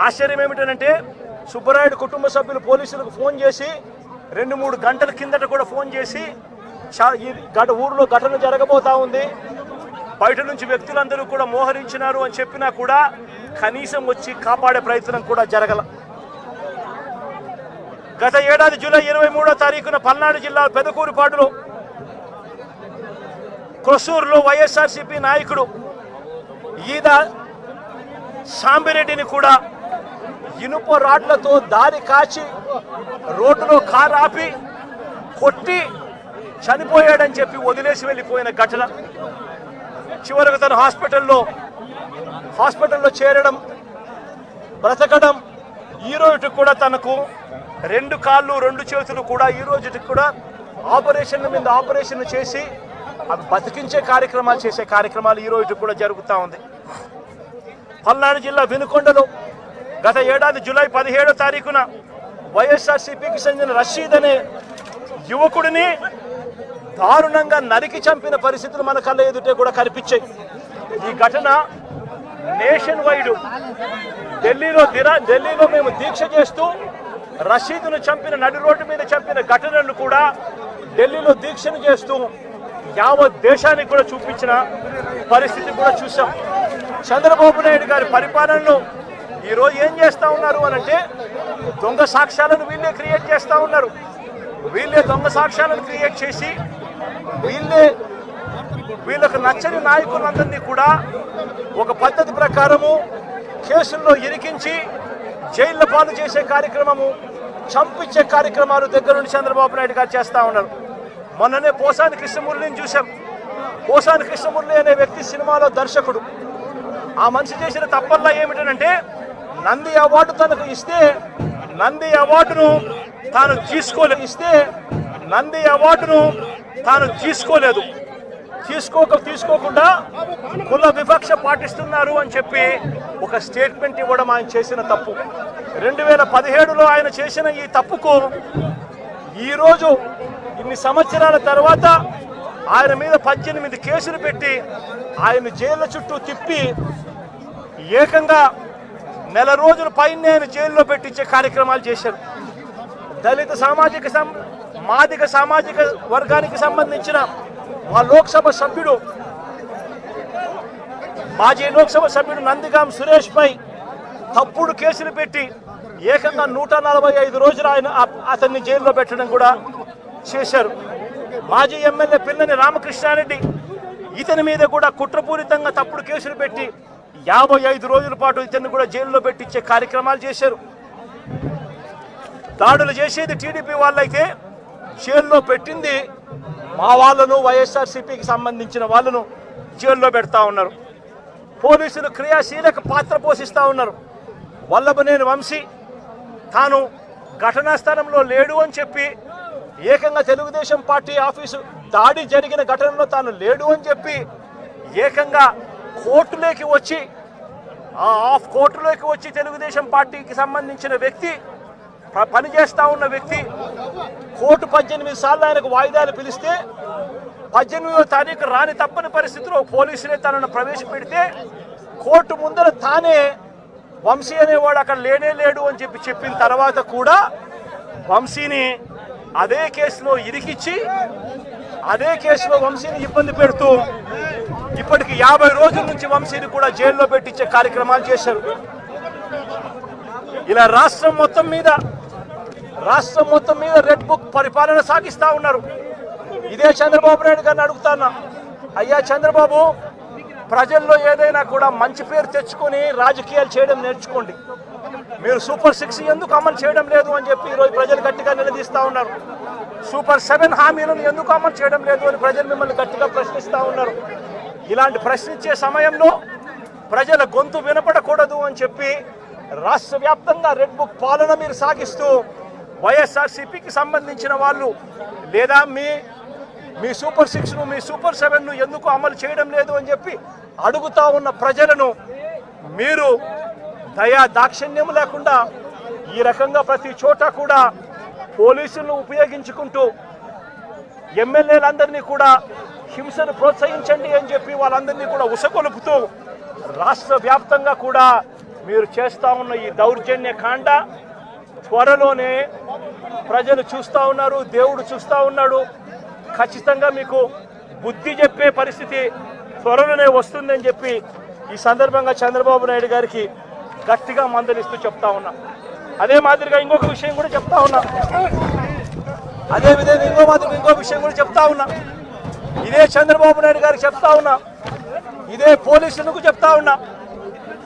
ఆశ్చర్యం ఏమిటంటే సుబ్బరాయుడు కుటుంబ సభ్యులు పోలీసులకు ఫోన్ చేసి 2-3 గంటల కిందట కూడా ఫోన్ చేసి ఊరిలో ఘటన జరగబోతా ఉంది, బయట నుంచి వ్యక్తులందరూ కూడా మోహరించినారు అని చెప్పినా కూడా కనీసం వచ్చి కాపాడే ప్రయత్నం కూడా జరగల. గత ఏడాది జూలై 23వ తారీఖున పల్నాడు జిల్లా పెదకూరుపాడులో కొసూరులో వైఎస్ఆర్సీపీ నాయకుడు ఈద సాంబిరెడ్డిని కూడా ఇనుప రాడ్లతో దారి కాచి రోడ్డులో కారు ఆపి కొట్టి చనిపోయాడని చెప్పి వదిలేసి వెళ్ళిపోయిన ఘటన. చివరకు తను హాస్పిటల్లో చేరడం, బ్రతకడం, ఈ రోజుకి కూడా తనకు 2 కాళ్ళు 2 చేతులు కూడా ఈ రోజుకి కూడా ఆపరేషన్ చేసి అవి బతికించే కార్యక్రమాలు చేసే కార్యక్రమాలు ఈ రోజుకి కూడా జరుగుతూ ఉంది. పల్నాడు జిల్లా వినుకొండలో గత ఏడాది జూలై 17వ తారీఖున వైఎస్ఆర్సీపీకి చెందిన రషీద్ అనే యువకుడిని దారుణంగా నరికి చంపిన పరిస్థితులు మన కళ్ళ ఎదుటే కూడా కనిపించాయి. ఈ ఘటన నేషన్ వైడ్ ఢిల్లీలో మేము దీక్ష చేస్తూ రషీద్ను చంపిన నడి రోడ్డు మీద చంపిన ఘటనను కూడా ఢిల్లీలో దీక్షను చేస్తూ యావత్ దేశానికి కూడా చూపించిన పరిస్థితి కూడా చూసాం. చంద్రబాబు నాయుడు గారి పరిపాలనలో ఈరోజు ఏం చేస్తూ ఉన్నారు అనంటే దొంగ సాక్ష్యాలను వీళ్ళే క్రియేట్ చేస్తూ ఉన్నారు. వీళ్ళే దొంగ సాక్ష్యాలను క్రియేట్ చేసి వీళ్ళకు నచ్చని నాయకులందరినీ కూడా ఒక పద్ధతి ప్రకారము కేసుల్లో ఇరికించి జైళ్ల పాలు చేసే కార్యక్రమము, చంపించే కార్యక్రమాలు దగ్గర నుండి చంద్రబాబు నాయుడు గారు చేస్తూ ఉన్నారు. మొన్ననే పోసాని కృష్ణమురళిని చూసాం. పోసాని కృష్ణమురళి అనే వ్యక్తి సినిమాలో దర్శకుడు. ఆ మనిషి చేసిన తప్పల్లా ఏమిటంటే నంది అవార్డు తనకు ఇస్తే నంది అవార్డును తాను తీసుకోలేదు. తీసుకోకుండా కుల వివక్ష పాటిస్తున్నారు అని చెప్పి ఒక స్టేట్మెంట్ ఇవ్వడం ఆయన చేసిన తప్పు. 2017లో ఆయన చేసిన ఈ తప్పుకు ఈరోజు ఇన్ని సంవత్సరాల తర్వాత ఆయన మీద 18 కేసులు పెట్టి ఆయన జైళ్ళ చుట్టూ తిప్పి ఏకంగా 1 నెల రోజుల పైనే ఆయన జైల్లో పెట్టించే కార్యక్రమాలు చేశారు. దళిత మాదిగ సామాజిక వర్గానికి సంబంధించిన మా మాజీ లోక్సభ సభ్యుడు నందిగాం సురేష్ పై తప్పుడు కేసులు పెట్టి ఏకంగా 145 రోజులు అతన్ని జైల్లో పెట్టడం కూడా చేశారు. మాజీ ఎమ్మెల్యే పిల్లని రామకృష్ణారెడ్డి ఇతని మీద కూడా కుట్రపూరితంగా తప్పుడు కేసులు పెట్టి 55 రోజుల పాటు ఇతన్ని కూడా జైల్లో పెట్టించే కార్యక్రమాలు చేశారు. దాడులు చేసేది టీడీపీ వాళ్ళైతే జైల్లో పెట్టింది మా వాళ్ళను, వైఎస్ఆర్సీపీకి సంబంధించిన వాళ్ళను జైల్లో పెడతా ఉన్నారు. పోలీసులు క్రియాశీలక పాత్ర పోషిస్తూ ఉన్నారు. వల్లభనేని వంశీ తాను ఘటనా స్థలంలో లేడు అని చెప్పి ఏకంగా తెలుగుదేశం పార్టీ ఆఫీసు దాడి జరిగిన ఘటనలో తాను లేడు అని చెప్పి ఏకంగా కోర్టులోకి వచ్చి తెలుగుదేశం పార్టీకి సంబంధించిన వ్యక్తి, పనిచేస్తూ ఉన్న వ్యక్తి కోర్టు 18 సార్లు ఆయనకు వాయిదాలు పిలిస్తే 18వ తారీఖు రాని తప్పని పరిస్థితిలో పోలీసులే తనను ప్రవేశపెడితే కోర్టు ముందర తానే వంశీ అనేవాడు అక్కడ లేడు అని చెప్పిన తర్వాత కూడా వంశీని అదే కేసులో ఇరికిచ్చి అదే కేసులో వంశీని ఇబ్బంది పెడుతూ ఇప్పటికి 50 రోజుల నుంచి వంశీని కూడా జైల్లో పెట్టించే కార్యక్రమాలు చేశారు. ఇలా రాష్ట్రం మొత్తం మీద రెడ్ బుక్ పరిపాలన సాగిస్తూ ఉన్నారు. ఇదే చంద్రబాబు నాయుడు గారిని అడుగుతాను, అయ్యా చంద్రబాబు, ప్రజల్లో ఏదైనా కూడా మంచి పేరు తెచ్చుకొని రాజకీయాలు చేయడం నేర్చుకోండి. మీరు సూపర్ 6 ఎందుకు అమలు చేయడం లేదు అని చెప్పి ఈరోజు ప్రజలు గట్టిగా నిలదీస్తూ ఉన్నారు. సూపర్ 7 హామీలను ఎందుకు అమలు చేయడం లేదు అని ప్రజలు మిమ్మల్ని గట్టిగా ప్రశ్నిస్తూ ఉన్నారు. ఇలాంటి ప్రశ్నించే సమయంలో ప్రజల గొంతు వినపడకూడదు అని చెప్పి రాష్ట్ర వ్యాప్తంగా రెడ్ బుక్ పాలన మీరు సాగిస్తూ వైఎస్ఆర్సీపీకి సంబంధించిన వాళ్ళు లేదా మీ సూపర్ 6ను మీ సూపర్ 7ను ఎందుకు అమలు చేయడం లేదు అని చెప్పి అడుగుతా ఉన్న ప్రజలను మీరు దయా దాక్షిణ్యం లేకుండా ఈ రకంగా ప్రతి చోట కూడా పోలీసులను ఉపయోగించుకుంటూ ఎమ్మెల్యేలందరినీ కూడా హింసను ప్రోత్సహించండి అని చెప్పి వాళ్ళందరినీ కూడా ఉసకొలుపుతూ రాష్ట్ర వ్యాప్తంగా కూడా మీరు చేస్తూ ఉన్న ఈ దౌర్జన్య కాండ త్వరలోనే ప్రజలు చూస్తూ ఉన్నారు, దేవుడు చూస్తూ ఉన్నాడు. ఖచ్చితంగా మీకు బుద్ధి చెప్పే పరిస్థితి త్వరలోనే వస్తుందని చెప్పి ఈ సందర్భంగా చంద్రబాబు నాయుడు గారికి గట్టిగా మందలిస్తూ చెప్తా ఉన్నా. అదే మాదిరిగా ఇంకొక విషయం కూడా చెప్తా ఉన్నా. అదే విధంగా ఇంకో విషయం కూడా చెప్తా ఉన్నా. ఇదే చంద్రబాబు నాయుడు గారికి చెప్తా ఉన్నా, ఇదే పోలీసులకు చెప్తా ఉన్నా.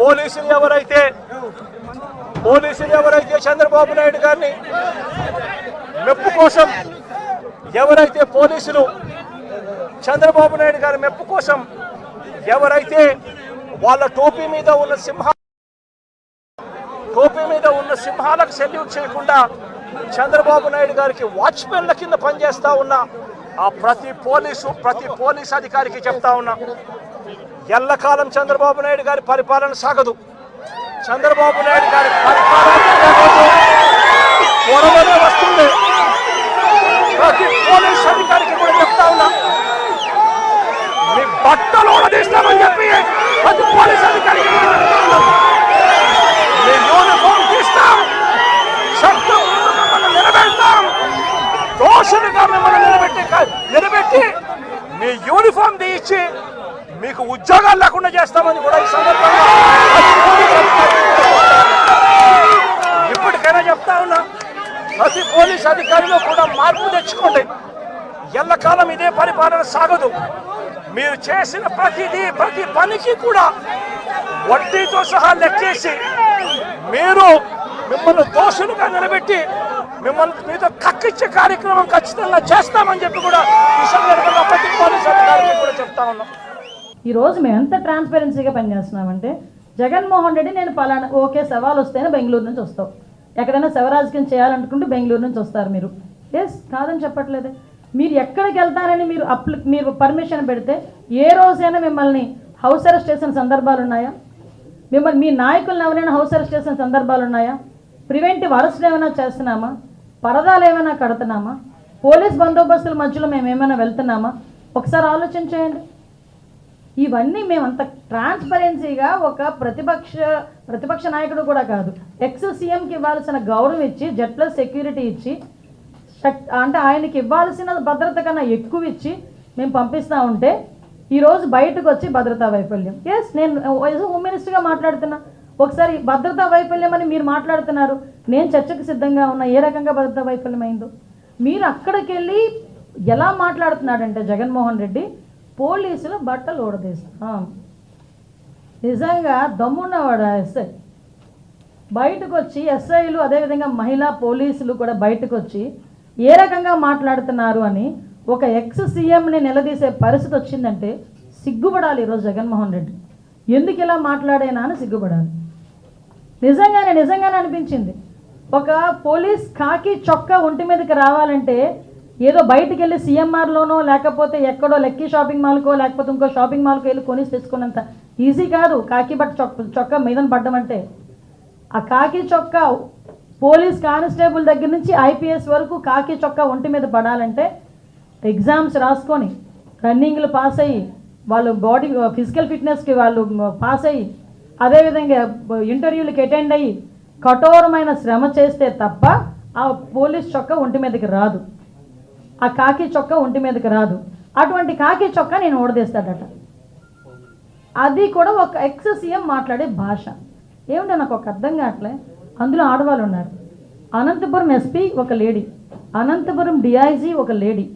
పోలీసులు ఎవరైతే చంద్రబాబు నాయుడు గారిని మెప్పు కోసం చంద్రబాబు నాయుడు గారి మెప్పు కోసం ఎవరైతే వాళ్ళ టోపీ మీద ఉన్న సింహాలకు సెల్యూట్ చేయకుండా చంద్రబాబు నాయుడు గారికి వాచ్మెన్ల కింద పనిచేస్తా ఉన్న ఆ ప్రతి పోలీస్ అధికారికి చెప్తా ఉన్నా, ఎల్లకాలం చంద్రబాబు నాయుడు గారి పరిపాలన సాగదు. చంద్రబాబు నాయుడు గారి పరిపాలన త్వరలోనే వస్తుంది. ప్రతి పోలీస్ అధికారికి కూడా చెప్తా ఉన్నా, మీ బట్టలు ఊడదీస్తామని చెప్పి ప్రతి పోలీస్ అధికారికి మీ యూనిఫామ్ తీస్తాం, చట్టం మిమ్మల్ని నిలబెడతాం, దోషులుగా మిమ్మల్ని నిలబెట్టి మీ యూనిఫామ్ తీయించి మీకు ఉద్యోగాలు లేకుండా చేస్తామని కూడా ఈ సందర్భంగా ఇప్పటికైనా చెప్తా ఉన్నా. ప్రతి పోలీస్ అధికారిలో కూడా మార్పు తెచ్చుకోండి. ఎల్లకాలం ఇదే పరిపాలన సాగదు. మీరు చేసిన ప్రతి పనికి కూడా వడ్డీతో సహా లెక్కేసి మిమ్మల్ని దోషులుగా నిలబెట్టి మీతో కక్కిచ్చే కార్యక్రమం ఖచ్చితంగా చేస్తామని చెప్పి కూడా ఈ సందర్భంగా ప్రతి పోలీస్ అధికారికి కూడా చెప్తా ఉన్నాం. ఈరోజు మేము ఎంత ట్రాన్స్పరెన్సీగా పనిచేస్తున్నామంటే, జగన్మోహన్ రెడ్డి నేను పలానా ఓకే సవాల్ వస్తేనే బెంగళూరు నుంచి వస్తావు, ఎక్కడైనా శవరాజకీయం చేయాలనుకుంటే బెంగళూరు నుంచి వస్తారు మీరు. ఎస్ కాదని చెప్పట్లేదే. మీరు ఎక్కడికి వెళ్తారని మీరు పర్మిషన్ పెడితే ఏ రోజైనా మిమ్మల్ని హౌస్ అరెస్ట్ చేసిన సందర్భాలు ఉన్నాయా? మీ నాయకులను ఎవరైనా హౌస్ అరెస్ట్ చేసిన సందర్భాలు ఉన్నాయా? ప్రివెంటివ్ అరెస్ట్లు ఏమైనా చేస్తున్నామా? పరదాలు ఏమైనా కడుతున్నామా? పోలీస్ బందోబస్తుల మధ్యలో మేము ఏమైనా వెళ్తున్నామా? ఒకసారి ఆలోచన చేయండి. ఇవన్నీ మేమంత ట్రాన్స్పరెన్సీగా ఒక ప్రతిపక్ష నాయకుడు కూడా కాదు, ఎక్స్ సీఎంకి ఇవ్వాల్సిన గౌరవం ఇచ్చి జెడ్+ సెక్యూరిటీ ఇచ్చి అంటే ఆయనకి ఇవ్వాల్సిన భద్రత కన్నా ఎక్కువ ఇచ్చి మేము పంపిస్తూ ఉంటే ఈరోజు బయటకు వచ్చి భద్రతా వైఫల్యం. ఎస్ నేను హోమ్ మినిస్టర్గా మాట్లాడుతున్నా. ఒకసారి భద్రతా వైఫల్యం అని మీరు మాట్లాడుతున్నారు, నేను చర్చకు సిద్ధంగా ఉన్నా. ఏ రకంగా భద్రతా వైఫల్యం అయిందో మీరు అక్కడికి వెళ్ళి ఎలా మాట్లాడుతున్నాడంటే జగన్మోహన్ రెడ్డి పోలీసులు బట్టలు ఊడదీస్తాం. నిజంగా దమ్మున్నవాడు ఎస్ఐ బయటకు వచ్చి, ఎస్ఐలు అదేవిధంగా మహిళా పోలీసులు కూడా బయటకు వచ్చి ఏ రకంగా మాట్లాడుతున్నారు అని ఒక ఎక్స్ సీఎంని నిలదీసే పరిస్థితి వచ్చిందంటే సిగ్గుపడాలి ఈరోజు జగన్మోహన్ రెడ్డి. ఎందుకు ఇలా మాట్లాడేనా అని సిగ్గుపడాలి. నిజంగానే అనిపించింది. ఒక పోలీస్ కాకి చొక్కా ఒంటి మీదకి రావాలంటే ఏదో బయటికి వెళ్ళి సీఎంఆర్లోనో లేకపోతే ఎక్కడో లక్కీ షాపింగ్ మాల్కో లేకపోతే ఇంకో షాపింగ్ మాల్కో వెళ్ళి కొని తెచ్చుకున్నంత ఈజీ కాదు కాకి చొక్కా మీదన పడ్డం అంటే. ఆ కాకి చొక్కా పోలీస్ కానిస్టేబుల్ దగ్గర నుంచి ఐపీఎస్ వరకు కాకి చొక్కా ఒంటి మీద పడాలంటే ఎగ్జామ్స్ రాసుకొని రన్నింగ్లు పాస్ అయ్యి వాళ్ళు బాడీ ఫిజికల్ ఫిట్నెస్కి వాళ్ళు పాస్ అయ్యి అదేవిధంగా ఇంటర్వ్యూలకి అటెండ్ అయ్యి కఠోరమైన శ్రమ చేస్తే తప్ప ఆ పోలీస్ చొక్కా ఒంటి మీదకి రాదు, ఆ కాకి చొక్కా ఒంటి మీదకి రాదు. అటువంటి కాకి చొక్కా నేను ఓడదీస్తాడట. అది కూడా ఒక ఎక్స్ సీఎం మాట్లాడే భాష ఏమిటో నాకు ఒక అర్థం కావట్లే. అందులో ఆడవాళ్ళు ఉన్నారు. అనంతపురం ఎస్పీ ఒక లేడీ, అనంతపురం డిఐజీ ఒక లేడీ,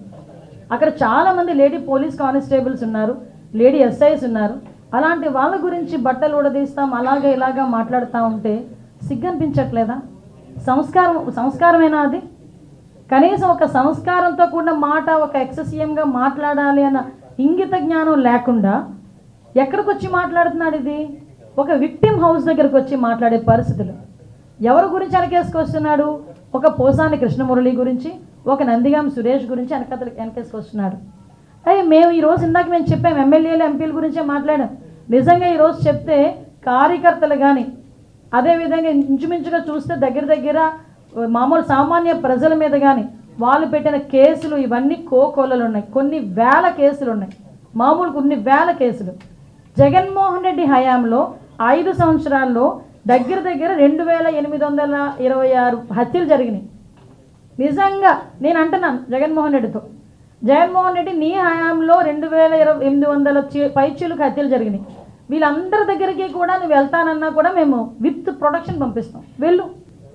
అక్కడ చాలామంది లేడీ పోలీస్ కానిస్టేబుల్స్ ఉన్నారు, లేడీ ఎస్ఐస్ ఉన్నారు. అలాంటి వాళ్ళ గురించి బట్టలు ఊడదీస్తాం అలాగే ఇలాగా మాట్లాడుతూ ఉంటే సిగ్గనిపించట్లేదా? సంస్కారమేనా అది? కనీసం ఒక సంస్కారంతో కూడిన మాట ఒక ఎక్స్ సీఎంగా మాట్లాడాలి అన్న ఇంగిత జ్ఞానం లేకుండా ఎక్కడికి వచ్చి మాట్లాడుతున్నాడు? ఇది ఒక విక్టిమ్ హౌస్ దగ్గరకు వచ్చి మాట్లాడే పరిస్థితులు. ఎవరి గురించి వెనకేసుకొస్తున్నాడు? ఒక పోసాని కృష్ణమురళి గురించి, ఒక నందిగాం సురేష్ గురించి వెనకేసుకొస్తున్నాడు. మేము ఈరోజు ఇందాక మేము చెప్పాం, ఎమ్మెల్యేలు ఎంపీల గురించే మాట్లాడాం. నిజంగా ఈరోజు చెప్తే కార్యకర్తలు కానీ అదేవిధంగా ఇంచుమించుగా చూస్తే దగ్గర మామూలు సామాన్య ప్రజల మీద కానీ వాళ్ళు పెట్టిన కేసులు ఇవన్నీ కోకొల్లలు ఉన్నాయి. కొన్ని వేల కేసులు ఉన్నాయి, మామూలు కొన్ని వేల కేసులు. జగన్మోహన్ రెడ్డి హయాంలో 5 సంవత్సరాల్లో దగ్గర దగ్గర 2826 హత్యలు జరిగినాయి. నిజంగా నేను అంటున్నాను జగన్మోహన్ రెడ్డితో, జగన్మోహన్ రెడ్డి నీ హయాంలో 2800 పైచీలకు హత్యలు జరిగినాయి. వీళ్ళందరి దగ్గరికి కూడా నువ్వు వెళ్తానన్నా కూడా మేము విత్ ప్రొటెక్షన్ పంపిస్తాం, వెళ్ళు,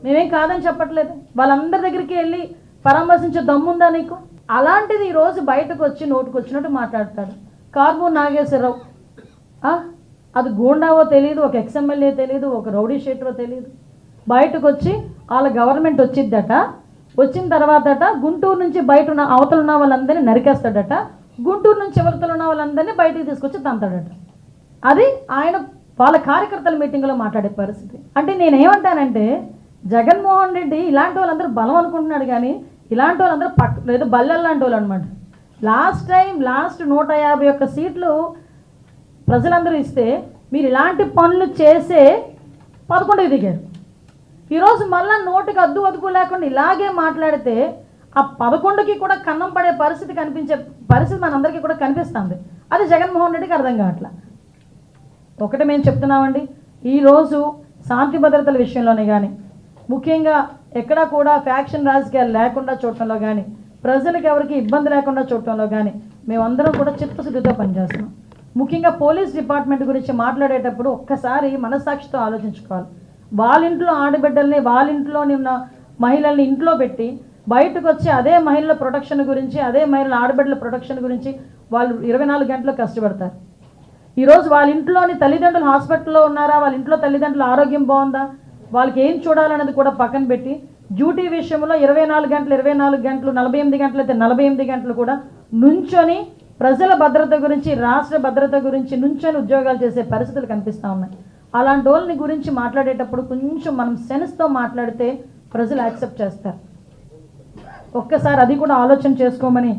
మేమేం కాదని చెప్పట్లేదు. వాళ్ళందరి దగ్గరికి వెళ్ళి పరామర్శించే దమ్ముందా నీకు? అలాంటిది ఈరోజు బయటకు వచ్చి నోటుకు వచ్చినట్టు మాట్లాడతాడు. కార్మూర్ నాగేశ్వరరావు, అది గూండావో తెలియదు, ఒక ఎక్స్ఎమ్మెల్యే తెలియదు, ఒక రౌడీ షీటరో తెలియదు, బయటకు వచ్చి వాళ్ళ గవర్నమెంట్ వచ్చిద్దట, వచ్చిన తర్వాతట గుంటూరు నుంచి బయట ఉన్న అవతల ఉన్న వాళ్ళందరినీ నరికేస్తాడట, గుంటూరు నుంచి చివరితలు ఉన్న వాళ్ళందరినీ బయటికి తీసుకొచ్చి తంతాడట. అది ఆయన వాళ్ళ కార్యకర్తల మీటింగ్లో మాట్లాడే పరిస్థితి. అంటే నేనేమంటానంటే జగన్మోహన్ రెడ్డి ఇలాంటి వాళ్ళందరూ బలం అనుకుంటున్నాడు, కానీ ఇలాంటి వాళ్ళందరూ ఏదో బల్లెల్ లాంటి వాళ్ళు అనమాట. లాస్ట్ 151 సీట్లు ప్రజలందరూ ఇస్తే మీరు ఇలాంటి పనులు చేసే 11కి దిగారు. ఈరోజు మళ్ళీ నోటికి అద్దు అదుపు లేకుండా ఇలాగే మాట్లాడితే ఆ 11కి కూడా కన్నం పడే పరిస్థితి కనిపించే పరిస్థితి మనందరికీ కూడా కనిపిస్తుంది. అది జగన్మోహన్ రెడ్డికి అర్థం కావట్లా. ఒకటి మేము చెప్తున్నామండి, ఈరోజు శాంతి భద్రతల విషయంలోనే కానీ, ముఖ్యంగా ఎక్కడా కూడా ఫ్యాక్షన్ రాజకీయాలు లేకుండా చూడటంలో కానీ, ప్రజలకు ఎవరికి ఇబ్బంది లేకుండా చూడటంలో కానీ మేమందరం కూడా చిత్తశుద్ధితో పనిచేస్తున్నాం. ముఖ్యంగా పోలీస్ డిపార్ట్మెంట్ గురించి మాట్లాడేటప్పుడు ఒక్కసారి మనస్సాక్షితో ఆలోచించుకోవాలి. వాళ్ళ ఇంట్లో ఆడబిడ్డల్ని, వాళ్ళ ఇంట్లోని ఉన్న మహిళల్ని ఇంట్లో పెట్టి బయటకు వచ్చి అదే మహిళల ప్రొటెక్షన్ గురించి, అదే మహిళల ఆడబిడ్డల ప్రొటెక్షన్ గురించి వాళ్ళు 24 గంటలు కష్టపడతారు. ఈరోజు వాళ్ళ ఇంట్లోని తల్లిదండ్రులు హాస్పిటల్లో ఉన్నారా, వాళ్ళ ఇంట్లో తల్లిదండ్రుల ఆరోగ్యం బాగుందా, వాళ్ళకి ఏం చూడాలనేది కూడా పక్కన పెట్టి డ్యూటీ విషయంలో 24 గంటలు 48 గంటలు అయితే 48 గంటలు కూడా నుంచొని ప్రజల భద్రత గురించి, రాష్ట్ర భద్రత గురించి నుంచొని ఉద్యోగాలు చేసే పరిస్థితులు కనిపిస్తూ ఉన్నాయి. అలాంటి వాళ్ళని గురించి మాట్లాడేటప్పుడు కొంచెం మనం సెన్స్తో మాట్లాడితే ప్రజలు యాక్సెప్ట్ చేస్తారు. ఒక్కసారి అది కూడా ఆలోచన చేసుకోమని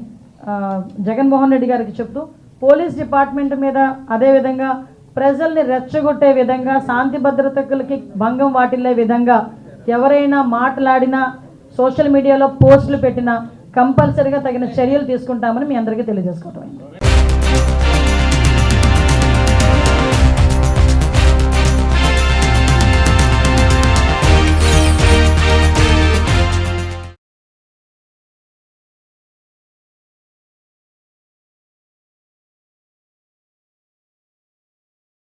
జగన్మోహన్ రెడ్డి గారికి చెప్తూ, పోలీస్ డిపార్ట్మెంట్ మీద అదేవిధంగా ప్రజల్ని రెచ్చగొట్టే విధంగా, శాంతి భద్రతలకి భంగం వాటిల్లే విధంగా ఎవరైనా మాట్లాడినా, సోషల్ మీడియాలో పోస్టులు పెట్టినా కంపల్సరీగా తగిన చర్యలు తీసుకుంటామని మీ అందరికీ తెలియజేసుకోవటం.